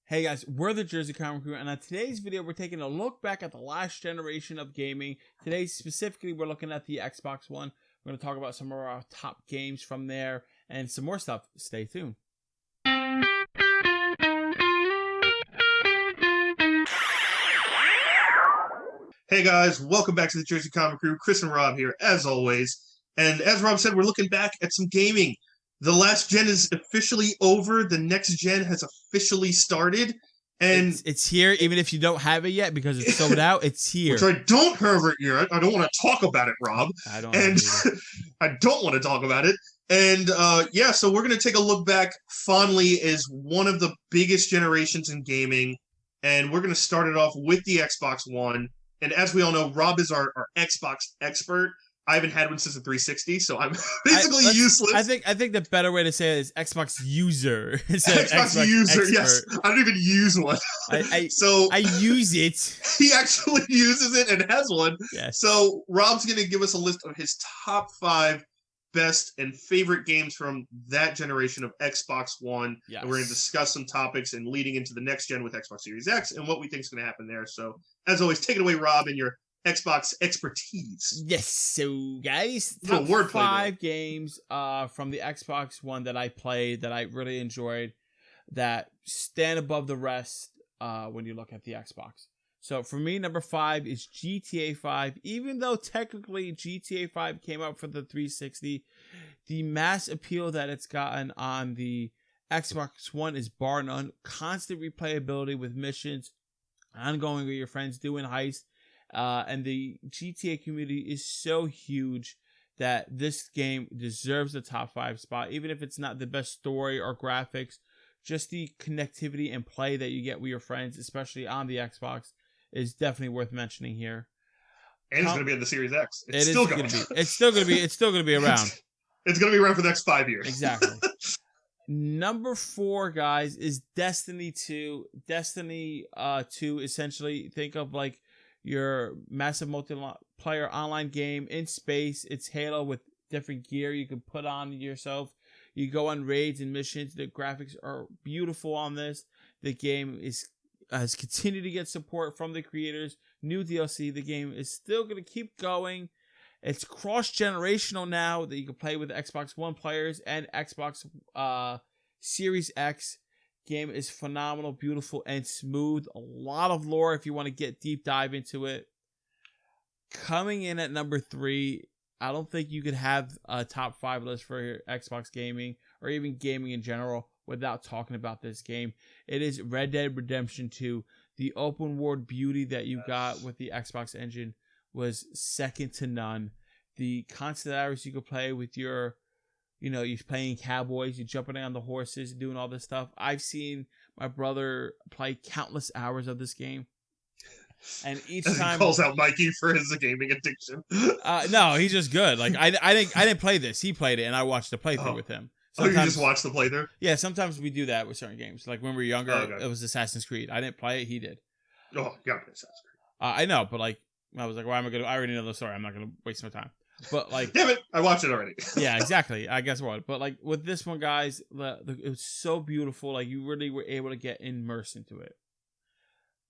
Hey guys, we're the Jersey Comic Crew, and on today's video, we're taking a look back at the last generation of gaming. Today, specifically, we're looking at the Xbox One. We're going to talk about some of our top games from there and some more stuff. Stay tuned. Hey guys, welcome back to the Jersey Comic Crew. Chris and Rob here, as always. And as Rob said, we're looking back at some gaming. The last gen is officially over. The next gen has officially started. And it's here, even if you don't have it yet, because it's sold out. It's here. Which I don't have it yet. I don't want to talk about it, Rob. I don't. And I don't want to talk about it. And so we're going to take a look back fondly as one of the biggest generations in gaming. And we're going to start it off with the Xbox One. And as we all know, Rob is our Xbox expert. I haven't had one since the 360, so I'm basically useless. I think the better way to say it is Xbox user. Xbox user, expert. Yes. I don't even use one. I use it. He actually uses it and has one. Yes. So Rob's going to give us a list of his top 5 best and favorite games from that generation of Xbox One. Yes. And we're going to discuss some topics and leading into the next gen with Xbox Series X and what we think is going to happen there. So as always, take it away, Rob, and your Xbox expertise. Yes, so guys, top 5 games from the Xbox One that I played that I really enjoyed that stand above the rest when you look at the Xbox. So for me, number 5 is GTA 5. Even though technically GTA 5 came out for the 360, the mass appeal that it's gotten on the Xbox One is bar none. Constant replayability with missions, ongoing with your friends, doing heists. And the GTA community is so huge that this game deserves the top 5 spot, even if it's not the best story or graphics. Just the connectivity and play that you get with your friends, especially on the Xbox, is definitely worth mentioning here. And it's going to be on the Series X. It's still going to be. It's still going to be around. It's going to be around for the next 5 years. Exactly. Number 4, guys, is Destiny 2. Destiny 2, essentially, think of like your massive multiplayer online game in space. It's Halo with different gear you can put on yourself. You go on raids and missions. The graphics are beautiful on this. The game has continued to get support from the creators. New DLC. The game is still going to keep going. It's cross-generational now that you can play with Xbox One players and Xbox Series X. Game is phenomenal, beautiful, and smooth. A lot of lore if you want to get deep dive into it. Coming in at number 3, I don't think you could have a top 5 list for your Xbox gaming or even gaming in general without talking about this game. It is Red Dead Redemption 2. The open world beauty that you got with the Xbox engine was second to none. The constant hours you could play with you're playing cowboys, you're jumping on the horses, doing all this stuff. I've seen my brother play countless hours of this game. And each time he calls out Mikey for his gaming addiction. No, he's just good. Like I didn't play this. He played it, and I watched the playthrough with him. Sometimes, you just watched the playthrough? Yeah, sometimes we do that with certain games. Like when we were younger, It was Assassin's Creed. I didn't play it. He did. Oh, yeah, Assassin's Creed. I know, but like I was like, why am I going to? I already know the story. I'm not going to waste my time. But like, damn it, I watched it already. Yeah, exactly. I guess what. But like with this one, guys, it was so beautiful. Like you really were able to get immersed into it.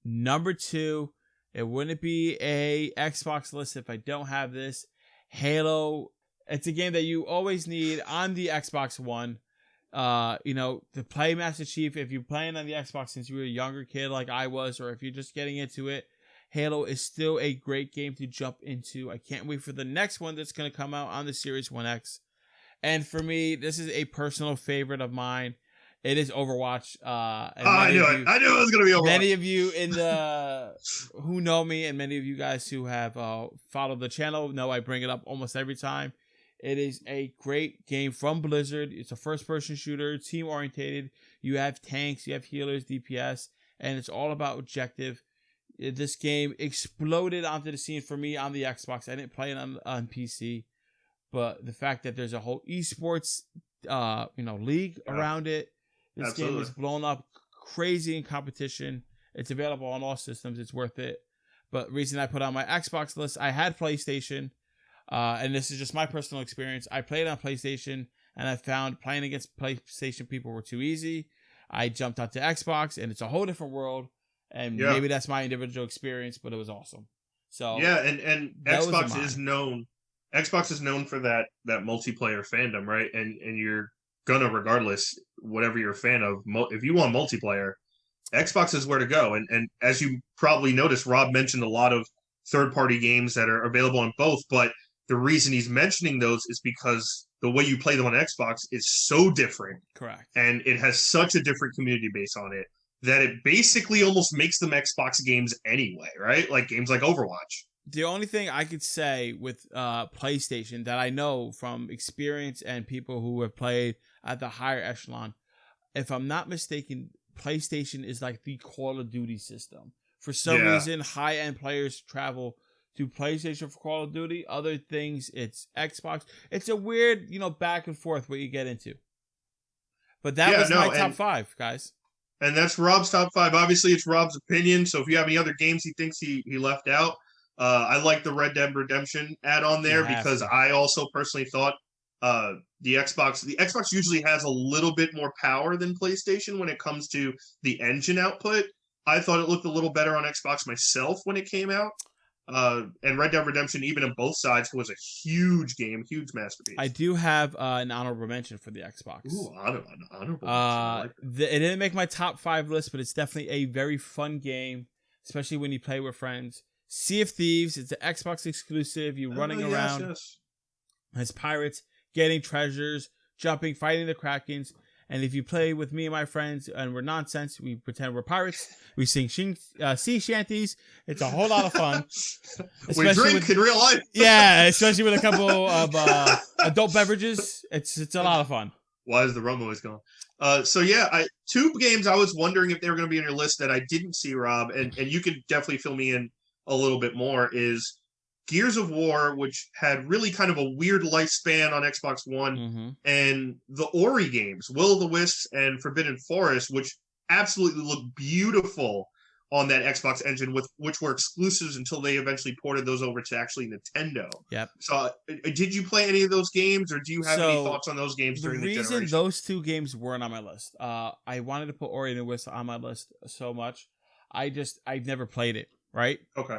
Number 2, it wouldn't be a Xbox list if I don't have this. Halo. It's a game that you always need on the Xbox One. To play Master Chief. If you're playing on the Xbox since you were a younger kid like I was, or if you're just getting into it, Halo is still a great game to jump into. I can't wait for the next one that's going to come out on the Series 1X. And for me, this is a personal favorite of mine. It is Overwatch. I knew it. I knew it was going to be Overwatch. Many of you who know me and many of you guys who have followed the channel know I bring it up almost every time. It is a great game from Blizzard. It's a first-person shooter, team-orientated. You have tanks, you have healers, DPS, and it's all about objective. This game exploded onto the scene for me on the Xbox. I didn't play it on PC, but the fact that there's a whole esports, league around it. This game is blown up crazy in competition. It's available on all systems. It's worth it. But reason I put on my Xbox list, I had PlayStation, and this is just my personal experience. I played on PlayStation, and I found playing against PlayStation people were too easy. I jumped onto Xbox, and it's a whole different world. And Yeah. maybe that's my individual experience, but it was awesome. So Yeah, and that was Xbox is known. Xbox is known for that multiplayer fandom, right? And you're gonna, regardless, whatever you're a fan of, if you want multiplayer, Xbox is where to go. And as you probably noticed, Rob mentioned a lot of third party games that are available on both, but the reason he's mentioning those is because the way you play them on Xbox is so different. Correct. And it has such a different community base on it that it basically almost makes them Xbox games anyway, right? Like games like Overwatch. The only thing I could say with PlayStation that I know from experience and people who have played at the higher echelon, if I'm not mistaken, PlayStation is like the Call of Duty system. For some reason, high-end players travel to PlayStation for Call of Duty. Other things, it's Xbox. It's a weird, back and forth what you get into. But that was my top 5, guys. And that's Rob's top 5. Obviously, it's Rob's opinion. So if you have any other games he thinks he left out, I like the Red Dead Redemption add-on there because I also personally thought the Xbox usually has a little bit more power than PlayStation when it comes to the engine output. I thought it looked a little better on Xbox myself when it came out. And Red Dead Redemption, even on both sides, was a huge game, huge masterpiece. I do have an honorable mention for the Xbox. Ooh, honorable mention. It didn't make my top 5 list, but it's definitely a very fun game, especially when you play with friends. Sea of Thieves, it's an Xbox exclusive. You're running around as pirates, getting treasures, jumping, fighting the Krakens. And if you play with me and my friends and we're nonsense, we pretend we're pirates. We sing sea shanties. It's a whole lot of fun. We drink in real life. Yeah, especially with a couple of adult beverages. It's a lot of fun. Why is the rum always gone? So yeah, 2 games I was wondering if they were going to be on your list that I didn't see, Rob, and you could definitely fill me in a little bit more, is Gears of War, which had really kind of a weird lifespan on Xbox One, and the Ori games, Will o' the Wisps and Forbidden Forest, which absolutely look beautiful on that Xbox engine, which were exclusives until they eventually ported those over to actually Nintendo. Yep. So did you play any of those games, or do you have any thoughts on those games during the generation? The reason those 2 games weren't on my list, I wanted to put Ori and the Wisps on my list so much. I've never played it, right? Okay.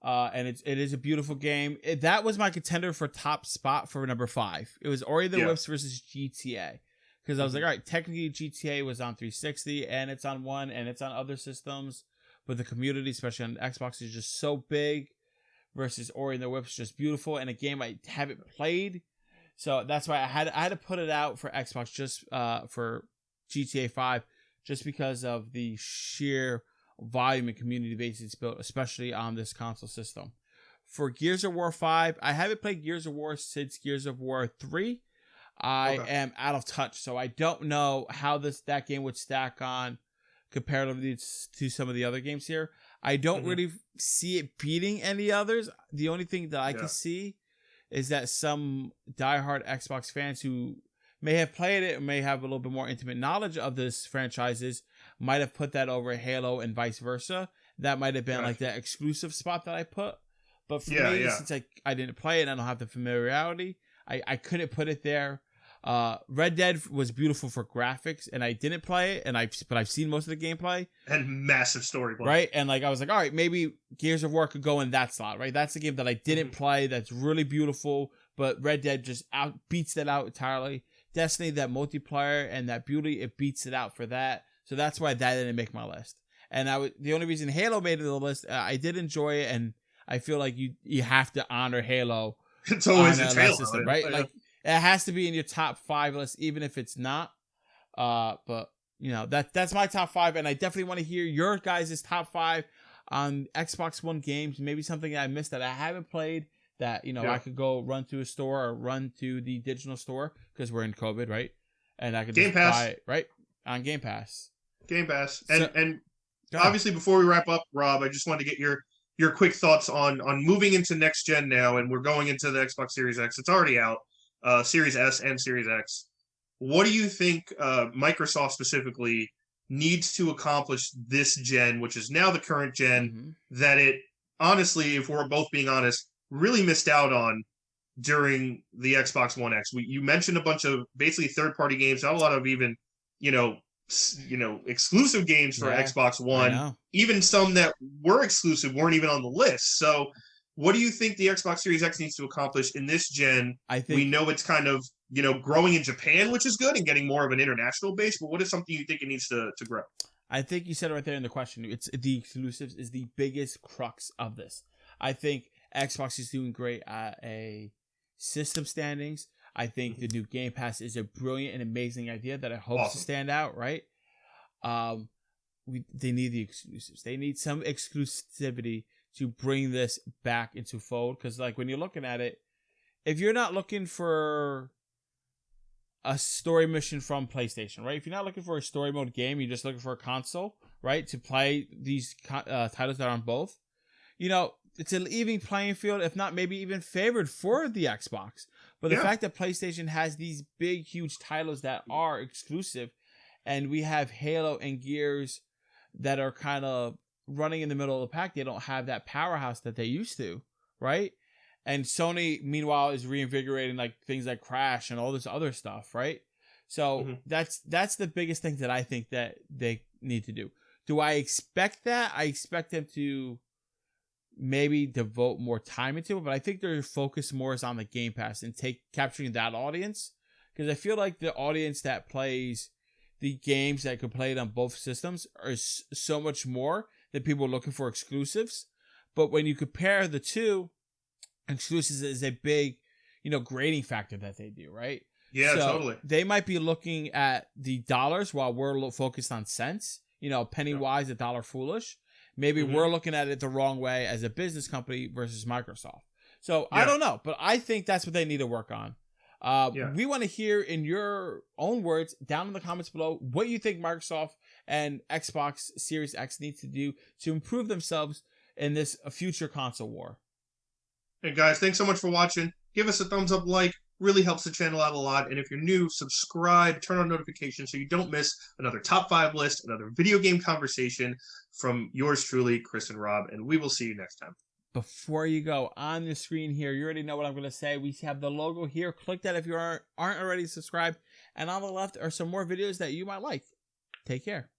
And it is a beautiful game. That was my contender for top spot for number 5. It was Ori the Wisps versus GTA. Because I was like, all right, technically GTA was on 360 and it's on One and it's on other systems, but the community, especially on Xbox, is just so big. Versus Ori and the Wisps, just beautiful, and a game I haven't played, so that's why I had to put it out for Xbox just for GTA 5, just because of the sheer volume and community base it's built, especially on this console system. For Gears of War 5, I haven't played Gears of War since Gears of War 3. I am out of touch, so I don't know how that game would stack on comparatively to some of the other games here. I don't really see it beating any others. The only thing that I can see is that some diehard Xbox fans who may have played it and may have a little bit more intimate knowledge of this franchises might have put that over Halo and vice versa. That might have been like that exclusive spot that I put. But for me, since I didn't play it and I don't have the familiarity, I couldn't put it there. Red Dead was beautiful for graphics, and I didn't play it, but I've seen most of the gameplay and massive story, right? And I was like, all right, maybe Gears of War could go in that slot, right? That's the game that I didn't play. That's really beautiful, but Red Dead just beats that out entirely. Destiny, that multiplayer and that beauty, it beats it out for that. So that's why that didn't make my list. And the only reason Halo made it to the list, I did enjoy it, and I feel like you have to honor Halo. It's always a Halo system, right? Yeah. Like it has to be in your top 5 list, even if it's not. But that's my top 5, and I definitely want to hear your guys' top 5 on Xbox One games. Maybe something that I missed that I haven't played that I could go run to a store or run to the digital store because we're in COVID, right? And I could just buy it right on Game Pass. Game Pass, and obviously before we wrap up, Rob, I just wanted to get your quick thoughts on moving into next gen now, and we're going into the Xbox Series X. It's already out. Series S and Series X. What do you think Microsoft specifically needs to accomplish this gen, which is now the current gen, that it honestly, if we're both being honest, really missed out on during the Xbox One X? You mentioned a bunch of basically third-party games, not a lot of even, exclusive games for Yeah, Xbox I One. know. Even some that were exclusive weren't even on the list. So, what do you think the Xbox Series X needs to accomplish in this gen? I We think know it's kind of growing in Japan, which is good, and getting more of an international base. But what is something you think it needs to grow? I think you said it right there in the question. It's the exclusives is the biggest crux of this. I think Xbox is doing great at a system standings. I think the new Game Pass is a brilliant and amazing idea that I hope to Awesome. stand out. Right? Um, they need the exclusives. They need some exclusivity to bring this back into fold. Because like when you're looking at it, if you're not looking for a story mission from PlayStation, right? If you're not looking for a story mode game, you're just looking for a console, right, to play these titles that are on both. It's an even playing field, if not maybe even favored for the Xbox. But the Yeah. fact that PlayStation has these big, huge titles that are exclusive, and we have Halo and Gears that are kind of running in the middle of the pack, they don't have that powerhouse that they used to, right? And Sony, meanwhile, is reinvigorating like things like Crash and all this other stuff, right? So Mm-hmm. that's the biggest thing that I think that they need to do. Do I expect that? I expect them to maybe devote more time into it, but I think their focus more is on the Game Pass and capturing that audience, because I feel like the audience that plays the games that could play it on both systems are so much more than people looking for exclusives. But when you compare the two, exclusives is a big, grading factor that they do, right? Yeah, So totally. they might be looking at the dollars while we're focused on cents. Penny Yeah. wise, a dollar foolish. Maybe Mm-hmm. we're looking at it the wrong way as a business company versus Microsoft. So I Yeah. don't know, but I think that's what they need to work on. Yeah. We want to hear in your own words down in the comments below what you think Microsoft and Xbox Series X need to do to improve themselves in this future console war. Hey guys, thanks so much for watching. Give us a thumbs up, like, really helps the channel out a lot. And if you're new, subscribe, turn on notifications so you don't miss another top 5 list, another video game conversation from yours truly, Chris and Rob. And we will see you next time. Before you go, on the screen here, you already know what I'm going to say. We have the logo here. Click that if you aren't already subscribed. And on the left are some more videos that you might like. Take care.